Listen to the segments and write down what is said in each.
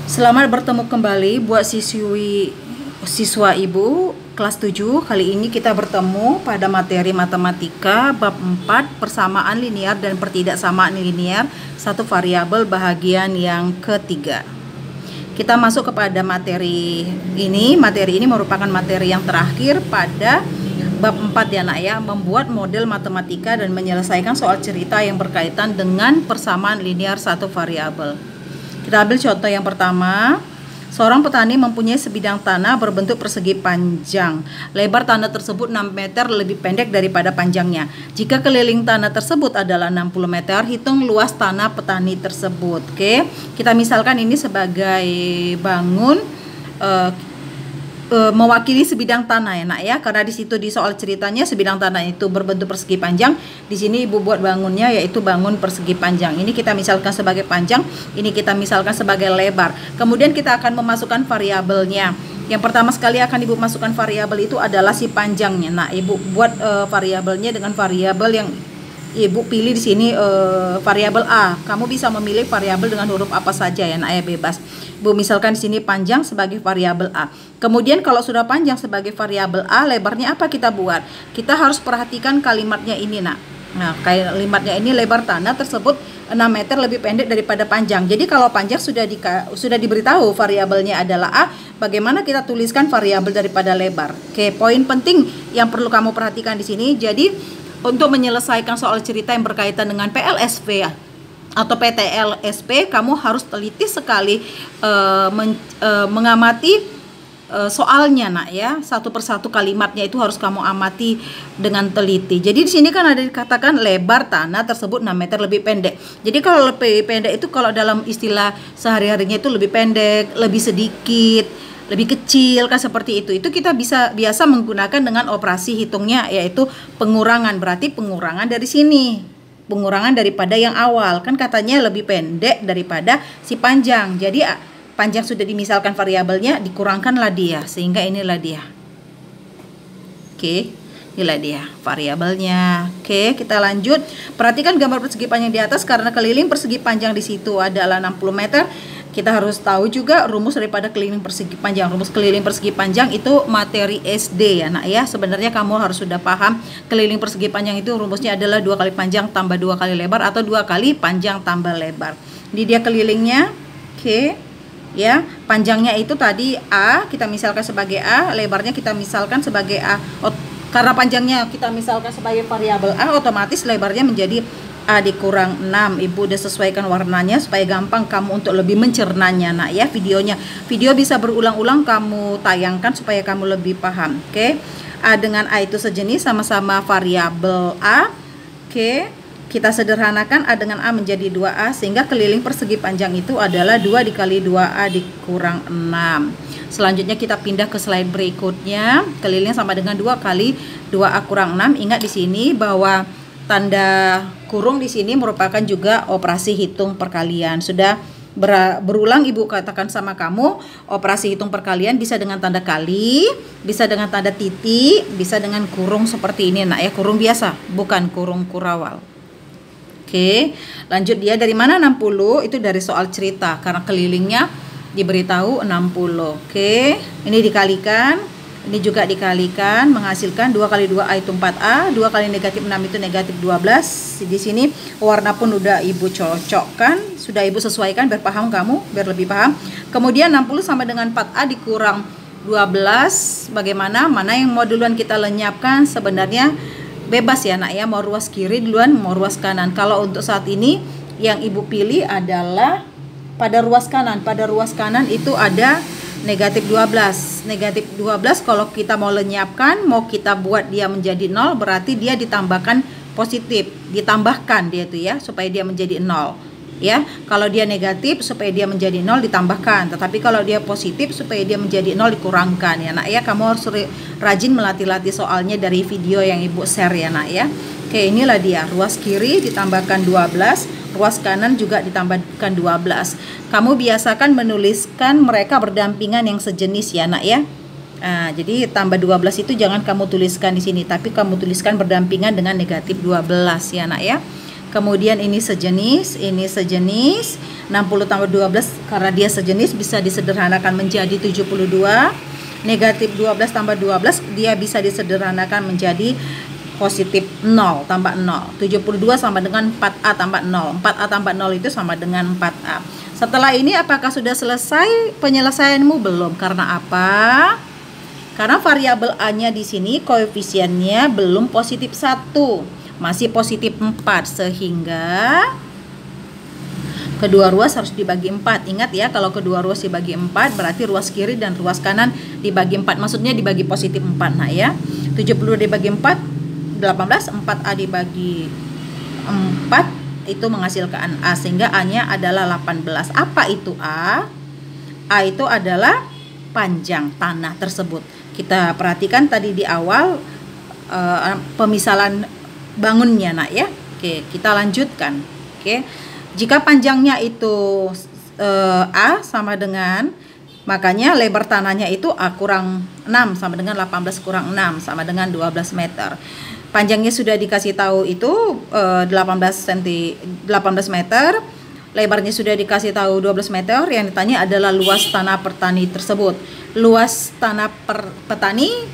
Selamat bertemu kembali buat siswa ibu kelas 7. Kali ini kita bertemu pada materi matematika bab 4 persamaan linear dan pertidaksamaan linear satu variabel bahagian yang ketiga. Kita masuk kepada materi ini. Materi ini merupakan materi yang terakhir pada bab 4 ya nak ya, membuat model matematika dan menyelesaikan soal cerita yang berkaitan dengan persamaan linear satu variabel. Kita ambil contoh yang pertama. Seorang petani mempunyai sebidang tanah berbentuk persegi panjang. Lebar tanah tersebut 6 meter lebih pendek daripada panjangnya. Jika keliling tanah tersebut adalah 60 meter, hitung luas tanah petani tersebut. Oke, kita misalkan ini sebagai bangun mewakili sebidang tanah ya nak ya, karena di situ di soal ceritanya sebidang tanah itu berbentuk persegi panjang. Di sini ibu buat bangunnya yaitu bangun persegi panjang. Ini kita misalkan sebagai panjang, ini kita misalkan sebagai lebar. Kemudian kita akan memasukkan variabelnya. Yang pertama sekali akan ibu masukkan variabel itu adalah si panjangnya. Nah, ibu buat variabelnya dengan variabel yang ibu pilih di sini, variabel A. Kamu bisa memilih variabel dengan huruf apa saja ya nak ya, bebas. Ibu misalkan di sini panjang sebagai variabel A. Kemudian kalau sudah panjang sebagai variabel A, lebarnya apa kita buat? Kita harus perhatikan kalimatnya ini nak. Nah, kalimatnya ini lebar tanah tersebut 6 meter lebih pendek daripada panjang. Jadi kalau panjang sudah diberitahu variabelnya adalah A, bagaimana kita tuliskan variabel daripada lebar? Oke, poin penting yang perlu kamu perhatikan di sini. Jadi untuk menyelesaikan soal cerita yang berkaitan dengan PLSP atau PTLSP, kamu harus teliti sekali mengamati soalnya nak ya, satu persatu kalimatnya itu harus kamu amati dengan teliti. Jadi di sini kan ada dikatakan lebar tanah tersebut 6 meter lebih pendek. Jadi kalau lebih pendek itu kalau dalam istilah sehari-harinya itu lebih pendek, lebih sedikit, lebih kecil kan, seperti itu. Itu kita biasa menggunakan dengan operasi hitungnya yaitu pengurangan. Berarti pengurangan dari sini, pengurangan daripada yang awal. Kan katanya lebih pendek daripada si panjang. Jadi panjang sudah dimisalkan variabelnya, dikurangkanlah dia sehingga inilah dia. Oke, inilah dia variabelnya. Oke, kita lanjut. Perhatikan gambar persegi panjang di atas. Karena keliling persegi panjang di situ adalah 60 meter, kita harus tahu juga rumus daripada keliling persegi panjang. Rumus keliling persegi panjang itu materi SD ya nak ya. Sebenarnya kamu harus sudah paham keliling persegi panjang itu rumusnya adalah 2 kali panjang tambah 2 kali lebar atau 2 kali panjang tambah lebar. Ini dia kelilingnya. Oke. Ya, panjangnya itu tadi A, kita misalkan sebagai A, lebarnya kita misalkan sebagai A. Karena panjangnya kita misalkan sebagai variabel A, otomatis lebarnya menjadi A dikurang 6. Ibu udah sesuaikan warnanya supaya gampang kamu untuk lebih mencernanya nak ya videonya. Video bisa berulang-ulang kamu tayangkan supaya kamu lebih paham. Oke. A dengan A itu sejenis, sama-sama variabel A. Oke. Kita sederhanakan A dengan A menjadi 2A sehingga keliling persegi panjang itu adalah 2 dikali 2A dikurang 6. Selanjutnya kita pindah ke slide berikutnya. Keliling sama dengan 2 kali 2A kurang 6. Ingat di sini bahwa tanda kurung di sini merupakan juga operasi hitung perkalian. Sudah berulang ibu katakan sama kamu, operasi hitung perkalian bisa dengan tanda kali, bisa dengan tanda titik, bisa dengan kurung seperti ini nak ya, kurung biasa, bukan kurung kurawal. Oke, lanjut dia dari mana 60? Itu dari soal cerita karena kelilingnya diberitahu 60. Oke, ini dikalikan, ini juga dikalikan, menghasilkan 2 kali 2A itu 4A, 2 kali negatif 6 itu negatif 12. Di sini warna pun udah ibu cocokkan, sudah ibu sesuaikan biar paham kamu, biar lebih paham. Kemudian 60 sama dengan 4A dikurang 12. Bagaimana? Mana yang mau duluan kita lenyapkan? Sebenarnya bebas ya nak ya, mau ruas kiri duluan, mau ruas kanan. Kalau untuk saat ini yang ibu pilih adalah pada ruas kanan. Pada ruas kanan itu ada negatif 12. Negatif 12 kalau kita mau lenyapkan, mau kita buat dia menjadi 0, berarti dia ditambahkan positif, ditambahkan dia itu ya supaya dia menjadi 0. Ya, kalau dia negatif supaya dia menjadi 0 ditambahkan, tetapi kalau dia positif supaya dia menjadi 0 dikurangkan ya nak ya. Kamu harus rajin melatih-latih soalnya dari video yang ibu share ya nak ya. Oke, inilah dia ruas kiri ditambahkan 12, ruas kanan juga ditambahkan 12. Kamu biasakan menuliskan mereka berdampingan yang sejenis ya nak ya. Nah, jadi tambah 12 itu jangan kamu tuliskan di sini, tapi kamu tuliskan berdampingan dengan negatif 12 ya nak ya. Kemudian ini sejenis, 60 tambah 12 karena dia sejenis bisa disederhanakan menjadi 72. Negatif 12 tambah 12 dia bisa disederhanakan menjadi positif 0 tambah 0. 72 sama dengan 4A tambah 0. 4A tambah 0 itu sama dengan 4A. Setelah ini apakah sudah selesai penyelesaianmu? Belum. Karena apa? Karena variabel A-nya di sini koefisiennya belum positif 1. Masih positif 4 sehingga kedua ruas harus dibagi 4. Ingat ya, kalau kedua ruas dibagi 4 berarti ruas kiri dan ruas kanan dibagi 4. Maksudnya dibagi positif 4. Nah ya, 70 dibagi 4 18, 4A dibagi 4 itu menghasilkan A, sehingga A-nya adalah 18. Apa itu A? A itu adalah panjang tanah tersebut. Kita perhatikan tadi di awal pemisalan bangunnya nak ya. Oke, kita lanjutkan. Oke. Jika panjangnya itu A sama dengan, makanya lebar tanahnya itu A kurang 6 sama dengan 18 kurang 6 sama dengan 12 meter. Panjangnya sudah dikasih tahu itu 18 meter. Lebarnya sudah dikasih tahu 12 meter. Yang ditanya adalah luas tanah petani tersebut. Luas tanah petani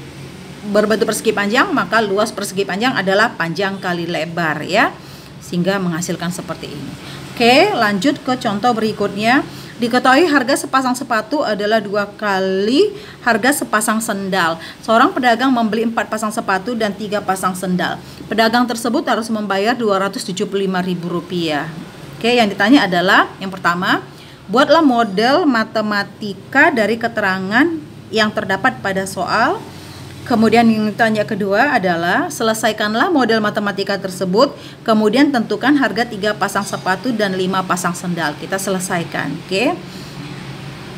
berbentuk persegi panjang, maka luas persegi panjang adalah panjang kali lebar ya. Sehingga menghasilkan seperti ini. Oke, lanjut ke contoh berikutnya. Diketahui harga sepasang sepatu adalah 2 kali harga sepasang sendal. Seorang pedagang membeli 4 pasang sepatu dan 3 pasang sendal. Pedagang tersebut harus membayar Rp275.000. Oke, yang ditanya adalah yang pertama, buatlah model matematika dari keterangan yang terdapat pada soal. Kemudian yang ditanya kedua adalah selesaikanlah model matematika tersebut, kemudian tentukan harga 3 pasang sepatu dan 5 pasang sendal. Kita selesaikan, oke.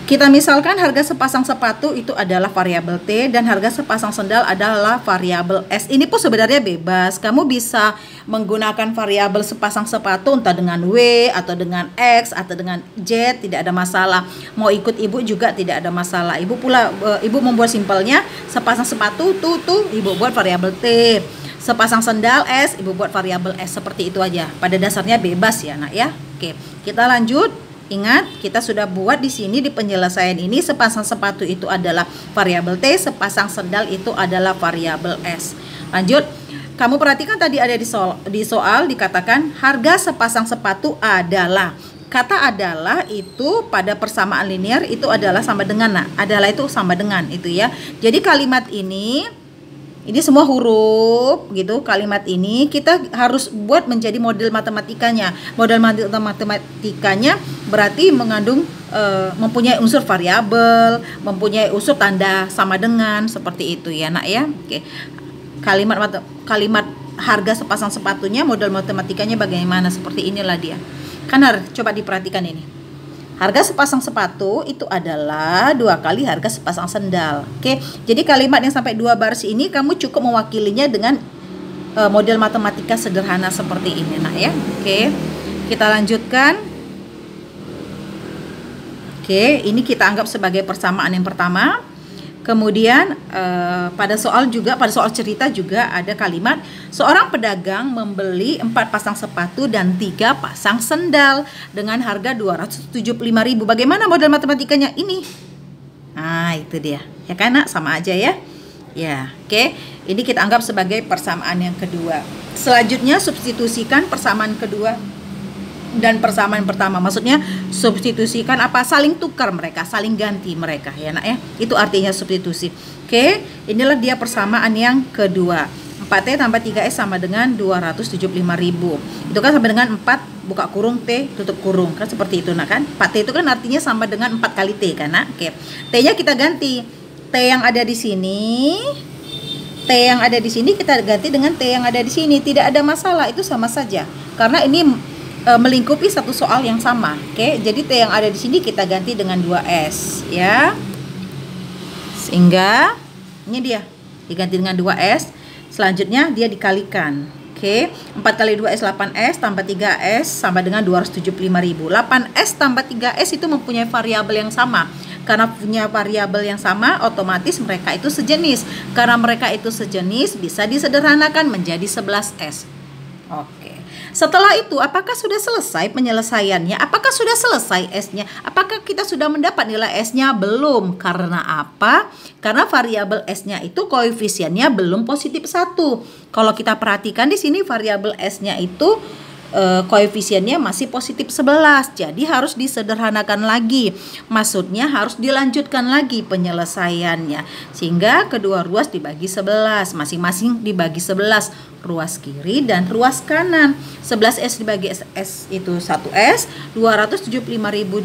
Kita misalkan harga sepasang sepatu itu adalah variabel T dan harga sepasang sendal adalah variabel S. Ini pun sebenarnya bebas. Kamu bisa menggunakan variabel sepasang sepatu entah dengan W atau dengan X atau dengan Z, tidak ada masalah. Mau ikut ibu juga tidak ada masalah. Ibu membuat simpelnya sepasang sepatu tuh ibu buat variabel T. Sepasang sendal S, ibu buat variabel S, seperti itu aja. Pada dasarnya bebas ya, nak ya. Oke, kita lanjut. Ingat, kita sudah buat di sini di penyelesaian ini sepasang sepatu itu adalah variabel T, sepasang sendal itu adalah variabel S. Lanjut, kamu perhatikan tadi ada di soal dikatakan harga sepasang sepatu adalah. Kata adalah itu pada persamaan linear itu adalah sama dengan, nah, adalah itu sama dengan itu ya. Jadi kalimat ini semua huruf gitu. Kalimat ini kita harus buat menjadi model matematikanya. Model matematikanya berarti mengandung mempunyai unsur variabel, mempunyai unsur tanda sama dengan, seperti itu ya nak ya. Oke. Kalimat harga sepasang sepatunya model matematikanya bagaimana? Seperti inilah dia. Kan coba diperhatikan ini. Harga sepasang sepatu itu adalah 2 kali harga sepasang sendal. Oke, jadi kalimat yang sampai 2 baris ini kamu cukup mewakilinya dengan model matematika sederhana seperti ini, nak ya. Oke, kita lanjutkan. Oke, ini kita anggap sebagai persamaan yang pertama. Kemudian pada soal cerita juga ada kalimat seorang pedagang membeli 4 pasang sepatu dan 3 pasang sendal dengan harga Rp275.000. Bagaimana model matematikanya ini? Nah, itu dia. Ya kan, nak? Sama aja ya. Ya, oke. Ini kita anggap sebagai persamaan yang kedua. Selanjutnya substitusikan persamaan kedua dan persamaan pertama, maksudnya substitusikan apa? Saling tukar mereka, saling ganti mereka ya nak ya. Itu artinya substitusi. Oke, inilah dia persamaan yang kedua. 4T tambah 3S sama dengan 275.000. Itu kan sama dengan 4 buka kurung T tutup kurung, kan seperti itu nak kan. 4T itu kan artinya sama dengan 4 kali T kan nak. Oke. T-nya kita ganti. T yang ada di sini, kita ganti dengan T yang ada di sini. Tidak ada masalah, itu sama saja. Karena ini melingkupi satu soal yang sama. Oke, jadi T yang ada di sini kita ganti dengan 2S ya. Sehingga ini dia diganti dengan 2S. Selanjutnya dia dikalikan. Oke, 4 kali 2S 8S tambah 3S sama dengan 275.000. 8S tambah 3S itu mempunyai variabel yang sama. Karena punya variabel yang sama, otomatis mereka itu sejenis. Karena mereka itu sejenis, bisa disederhanakan menjadi 11S. Oke. Setelah itu, apakah sudah selesai penyelesaiannya? Apakah sudah selesai S-nya? Apakah kita sudah mendapat nilai S-nya? Belum. Karena apa? Karena variabel S-nya itu koefisiennya belum positif 1. Kalau kita perhatikan di sini variabel S-nya itu koefisiennya masih positif 11. Jadi harus disederhanakan lagi. Maksudnya harus dilanjutkan lagi penyelesaiannya. Sehingga kedua ruas dibagi 11. Masing-masing dibagi 11. Ruas kiri dan ruas kanan. 11S dibagi S itu 1S. 275.000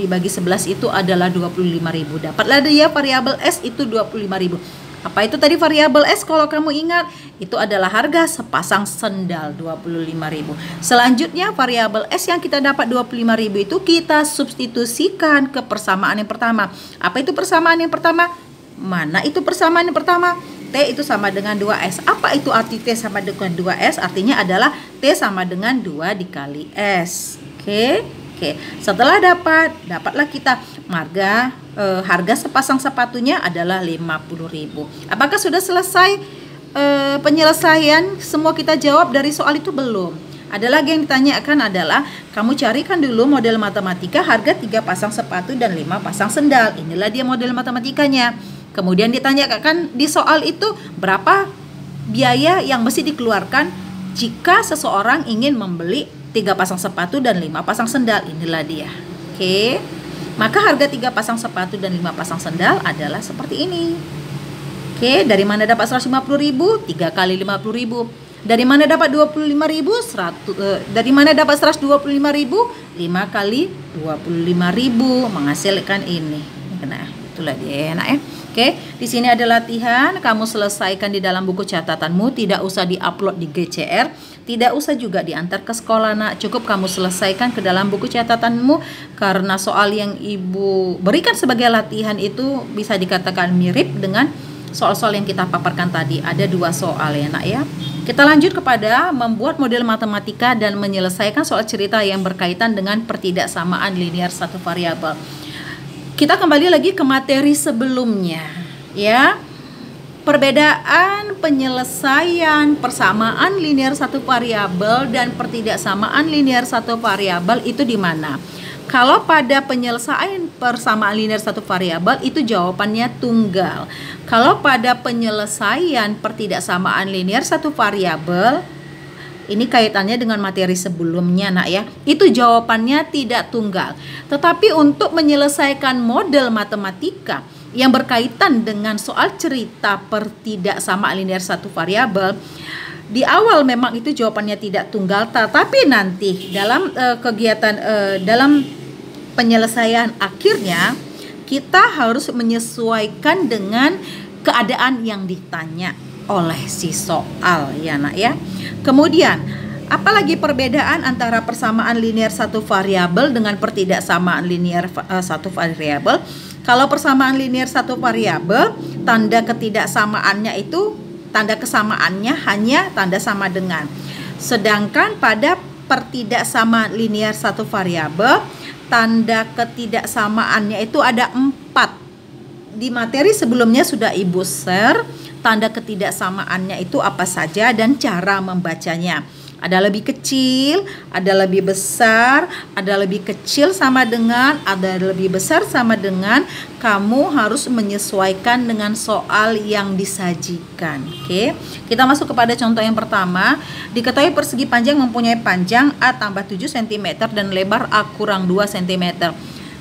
dibagi 11 itu adalah 25.000. Dapatlah dia variabel S itu 25.000. Apa itu tadi variabel S kalau kamu ingat? Itu adalah harga sepasang sendal 25.000. Selanjutnya variabel S yang kita dapat 25.000 itu kita substitusikan ke persamaan yang pertama. Apa itu persamaan yang pertama? Mana itu persamaan yang pertama? T itu sama dengan 2S. Apa itu arti T sama dengan 2S? Artinya adalah T sama dengan 2 dikali S. Oke, setelah dapatlah kita harga sepasang sepatunya adalah 50.000. Apakah sudah selesai penyelesaian? Semua kita jawab dari soal itu belum. Ada lagi yang ditanyakan adalah kamu carikan dulu model matematika harga 3 pasang sepatu dan 5 pasang sendal. Inilah dia model matematikanya. Kemudian ditanyakan di soal itu berapa biaya yang mesti dikeluarkan jika seseorang ingin membeli 3 pasang sepatu dan 5 pasang sendal. Inilah dia. Oke. Maka harga 3 pasang sepatu dan 5 pasang sendal adalah seperti ini. Oke, dari mana dapat 150.000? 3 kali 50.000. Dari mana dapat 25.000? Dari mana dapat 125.000? 5 kali 25.000 menghasilkan ini. Nah, itulah dia, enak ya. Oke, di sini ada latihan, kamu selesaikan di dalam buku catatanmu, tidak usah diupload di GCR, tidak usah juga diantar ke sekolah, nak. Cukup kamu selesaikan ke dalam buku catatanmu, karena soal yang Ibu berikan sebagai latihan itu bisa dikatakan mirip dengan soal-soal yang kita paparkan tadi. Ada 2 soal ya, nak ya. Kita lanjut kepada membuat model matematika dan menyelesaikan soal cerita yang berkaitan dengan pertidaksamaan linear satu variabel. Kita kembali lagi ke materi sebelumnya, ya. Perbedaan penyelesaian persamaan linear satu variabel dan pertidaksamaan linear satu variabel itu di mana? Kalau pada penyelesaian persamaan linear satu variabel itu jawabannya tunggal. Kalau pada penyelesaian pertidaksamaan linear satu variabel, ini kaitannya dengan materi sebelumnya, nak ya. Itu jawabannya tidak tunggal. Tetapi untuk menyelesaikan model matematika yang berkaitan dengan soal cerita pertidaksamaan linear satu variabel, di awal memang itu jawabannya tidak tunggal, tetapi nanti dalam dalam penyelesaian akhirnya kita harus menyesuaikan dengan keadaan yang ditanya oleh si soal, ya nak ya. Kemudian apalagi perbedaan antara persamaan linear satu variabel dengan pertidaksamaan linear satu variabel? Kalau persamaan linear satu variabel, tanda ketidaksamaannya itu, tanda kesamaannya hanya tanda sama dengan. Sedangkan pada pertidaksamaan linear satu variabel, tanda ketidaksamaannya itu ada 4. Di materi sebelumnya sudah Ibu share tanda ketidaksamaannya itu apa saja dan cara membacanya. Ada lebih kecil, ada lebih besar, ada lebih kecil sama dengan, ada lebih besar sama dengan. Kamu harus menyesuaikan dengan soal yang disajikan. Oke, kita masuk kepada contoh yang pertama. Diketahui persegi panjang mempunyai panjang A tambah 7 cm dan lebar A kurang 2 cm.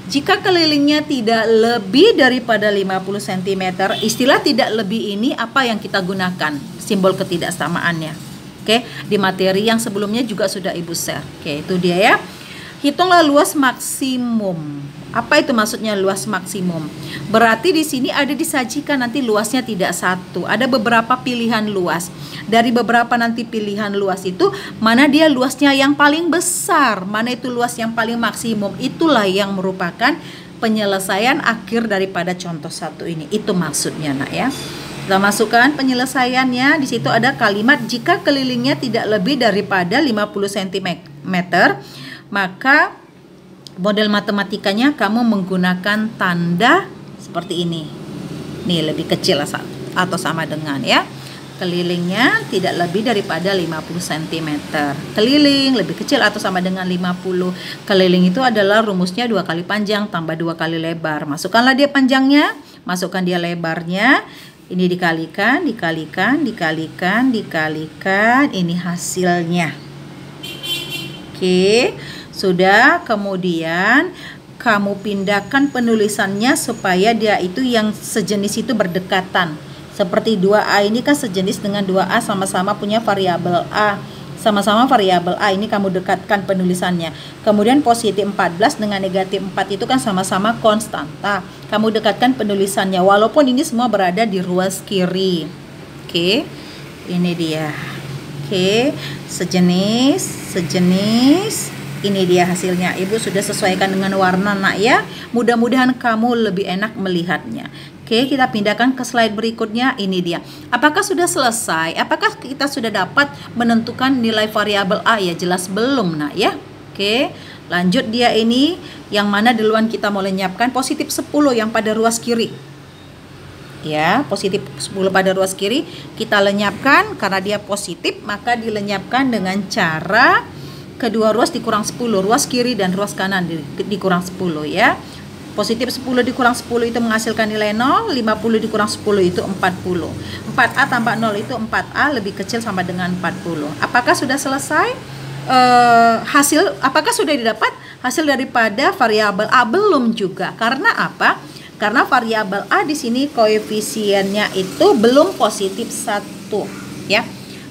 Jika kelilingnya tidak lebih daripada 50 cm, istilah tidak lebih ini apa yang kita gunakan? Simbol ketidaksamaannya. Oke, di materi yang sebelumnya juga sudah Ibu share. Oke, itu dia ya. Hitunglah luas maksimum. Apa itu maksudnya luas maksimum? Berarti di sini ada disajikan nanti luasnya tidak satu. Ada beberapa pilihan luas. Dari beberapa nanti pilihan luas itu, mana dia luasnya yang paling besar, mana itu luas yang paling maksimum. Itulah yang merupakan penyelesaian akhir daripada contoh 1 ini. Itu maksudnya, nak ya. Kita masukkan penyelesaiannya. Di situ ada kalimat jika kelilingnya tidak lebih daripada 50 cm, maka model matematikanya kamu menggunakan tanda seperti ini. Nih lebih kecil atau sama dengan ya. Kelilingnya tidak lebih daripada 50 cm. Keliling lebih kecil atau sama dengan 50. Keliling itu adalah rumusnya 2 kali panjang tambah 2 kali lebar. Masukkanlah dia panjangnya, masukkan dia lebarnya. Ini dikalikan, ini hasilnya. Oke, sudah. Kemudian kamu pindahkan penulisannya supaya dia itu yang sejenis itu berdekatan. Seperti 2A ini kan sejenis dengan 2A, sama-sama punya variabel A. Sama-sama variabel A, ini kamu dekatkan penulisannya. Kemudian positif 14 dengan negatif 4 itu kan sama-sama konstanta. Kamu dekatkan penulisannya, walaupun ini semua berada di ruas kiri. Oke, ini dia. Oke, sejenis. Ini dia hasilnya. Ibu sudah sesuaikan dengan warna, nak ya. Mudah-mudahan kamu lebih enak melihatnya. Oke, kita pindahkan ke slide berikutnya. Ini dia. Apakah sudah selesai? Apakah kita sudah dapat menentukan nilai variabel A? Ya, jelas belum, nak ya. Oke, lanjut dia ini. Yang mana duluan kita mau lenyapkan? Positif 10 yang pada ruas kiri. Ya, positif 10 pada ruas kiri. Kita lenyapkan. Karena dia positif, maka dilenyapkan dengan cara kedua ruas dikurang 10. Ruas kiri dan ruas kanan dikurang 10 ya. Positif 10 dikurang 10 itu menghasilkan nilai 0, 50 dikurang 10 itu 40. 4A tambah 0 itu 4A lebih kecil sama dengan 40. Apakah sudah selesai? Apakah sudah didapat hasil daripada variabel A? Belum juga. Karena apa? Karena variabel A di sini koefisiennya itu belum positif 1 ya.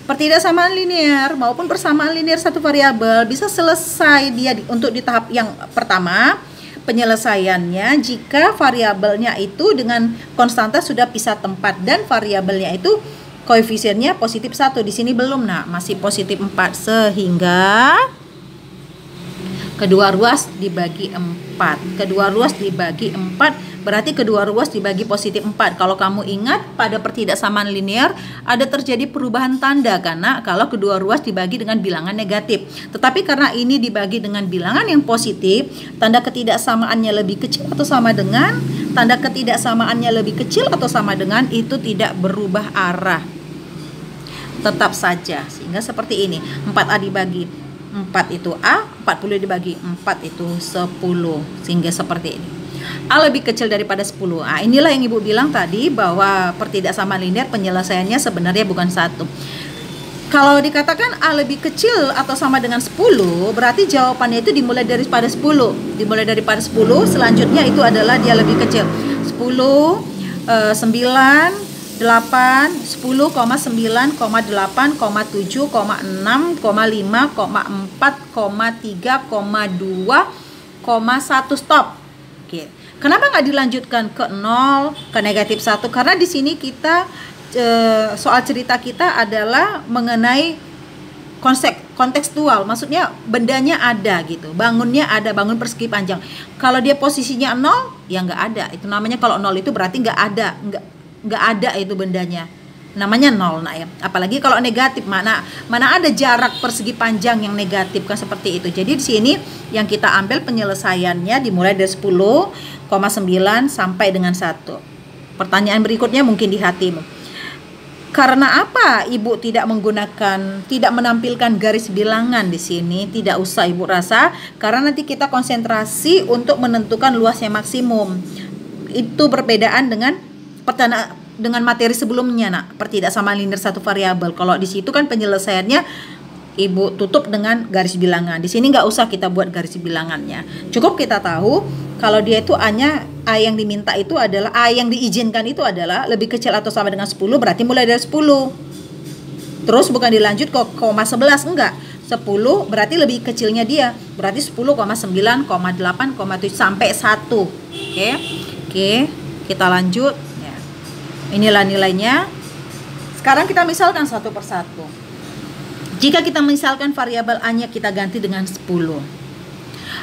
Pertidaksamaan linear maupun persamaan linear satu variabel bisa selesai dia untuk di tahap yang pertama. Penyelesaiannya jika variabelnya itu dengan konstanta sudah pisah tempat dan variabelnya itu koefisiennya positif 1. Di sini belum, nak, masih positif 4 sehingga kedua ruas dibagi 4. Kedua ruas dibagi 4 berarti kedua ruas dibagi positif 4. Kalau kamu ingat pada pertidaksamaan linear ada terjadi perubahan tanda karena kalau kedua ruas dibagi dengan bilangan negatif. Tetapi karena ini dibagi dengan bilangan yang positif, tanda ketidaksamaannya lebih kecil atau sama dengan, tanda ketidaksamaannya lebih kecil atau sama dengan itu tidak berubah arah. Tetap saja. Sehingga seperti ini. 4A dibagi 4 itu A, 40 dibagi 4 itu 10. Sehingga seperti ini. A lebih kecil daripada 10. Nah, inilah yang Ibu bilang tadi bahwa pertidaksamaan linear penyelesaiannya sebenarnya bukan 1. Kalau dikatakan A lebih kecil atau sama dengan 10, berarti jawabannya itu dimulai daripada 10. Dimulai daripada 10, selanjutnya itu adalah dia lebih kecil. 10, 9, 8, 10, 9, 8, 7, 6, 5, 4, 3, 2, 1 stop. Oke. Kenapa nggak dilanjutkan ke 0, ke negatif 1? Karena di sini kita soal cerita kita adalah mengenai kontekstual, maksudnya bendanya ada gitu, bangunnya ada, bangun persegi panjang. Kalau dia posisinya 0, ya nggak ada. Itu namanya kalau 0 itu berarti nggak ada itu bendanya. Namanya 0, nah ya. Apalagi kalau negatif, mana ada jarak persegi panjang yang negatif kan seperti itu. Jadi di sini yang kita ambil penyelesaiannya dimulai dari 10,9 sampai dengan 1. Pertanyaan berikutnya mungkin di hatimu. Karena apa Ibu tidak menampilkan garis bilangan di sini? Tidak usah Ibu rasa, karena nanti kita konsentrasi untuk menentukan luasnya maksimum. Itu perbedaan dengan materi sebelumnya, nak, pertidaksamaan linear satu variabel. Kalau di situ kan penyelesaiannya Ibu tutup dengan garis bilangan. Di sini nggak usah kita buat garis bilangannya. Cukup kita tahu kalau dia itu A yang diminta itu adalah A yang diizinkan itu adalah lebih kecil atau sama dengan 10, berarti mulai dari 10. Terus bukan dilanjut ke 11, enggak. 10 berarti lebih kecilnya dia, berarti 10,9, 8,7 sampai 1. Oke, kita lanjut. Inilah nilainya. Sekarang kita misalkan satu persatu. Jika kita misalkan variabel A-nya kita ganti dengan 10,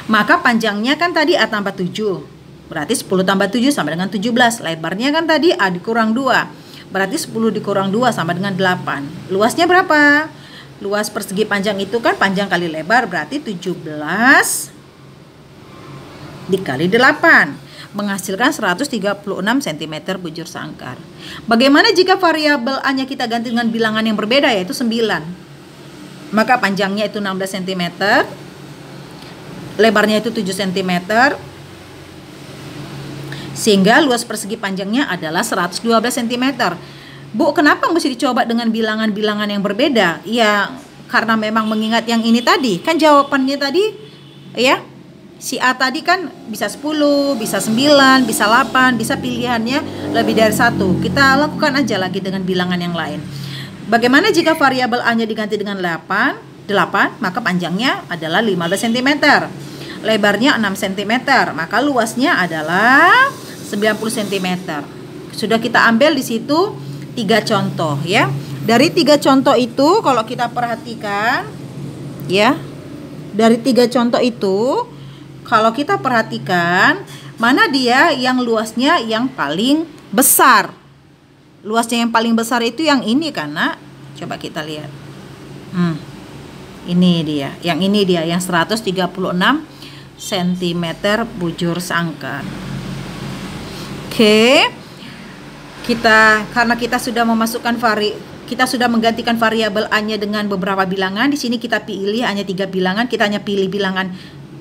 maka panjangnya kan tadi A tambah 7. Berarti 10 tambah 7 sama dengan 17. Lebarnya kan tadi A dikurang 2. Berarti 10 dikurang 2 sama dengan 8. Luasnya berapa? Luas persegi panjang itu kan panjang kali lebar, berarti 17 dikali 8. menghasilkan 136 cm bujur sangkar. Bagaimana jika variabel A-nya kita ganti dengan bilangan yang berbeda, yaitu 9? Maka panjangnya itu 16 cm, lebarnya itu 7 cm, sehingga luas persegi panjangnya adalah 112 cm. Bu, kenapa mesti dicoba dengan bilangan-bilangan yang berbeda? Ya, karena memang mengingat yang ini tadi, kan jawabannya tadi, ya, si A tadi kan bisa 10, bisa 9, bisa 8, bisa pilihannya lebih dari 1. Kita lakukan aja lagi dengan bilangan yang lain. Bagaimana jika variabel A-nya diganti dengan 8, maka panjangnya adalah 15 cm. Lebarnya 6 cm, maka luasnya adalah 90 cm. Sudah kita ambil di situ 3 contoh ya. Dari 3 contoh itu kalau kita perhatikan ya, dari 3 contoh itu kalau kita perhatikan, mana dia yang luasnya yang paling besar? Luasnya yang paling besar itu yang ini kan, Nak? Coba kita lihat. Ini dia. Yang ini dia, yang 136 cm bujur sangkar. Oke. Karena kita sudah memasukkan kita sudah menggantikan variabel A-nya dengan beberapa bilangan. Di sini kita pilih hanya 3 bilangan. Kita hanya pilih bilangan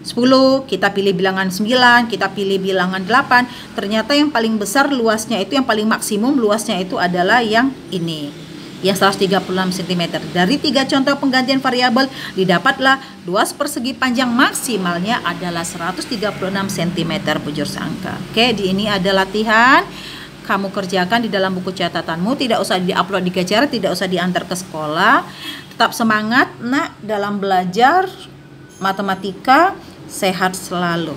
10, kita pilih bilangan 9, kita pilih bilangan 8. Ternyata yang paling besar luasnya itu, yang paling maksimum luasnya itu adalah yang ini, yang 136 cm. Dari 3 contoh penggantian variabel didapatlah luas persegi panjang maksimalnya adalah 136 cm bujur sangkar. Oke, ini ada latihan. Kamu kerjakan di dalam buku catatanmu, tidak usah diupload di Gajar, tidak usah diantar ke sekolah. Tetap semangat, Nak, dalam belajar matematika. Sehat selalu.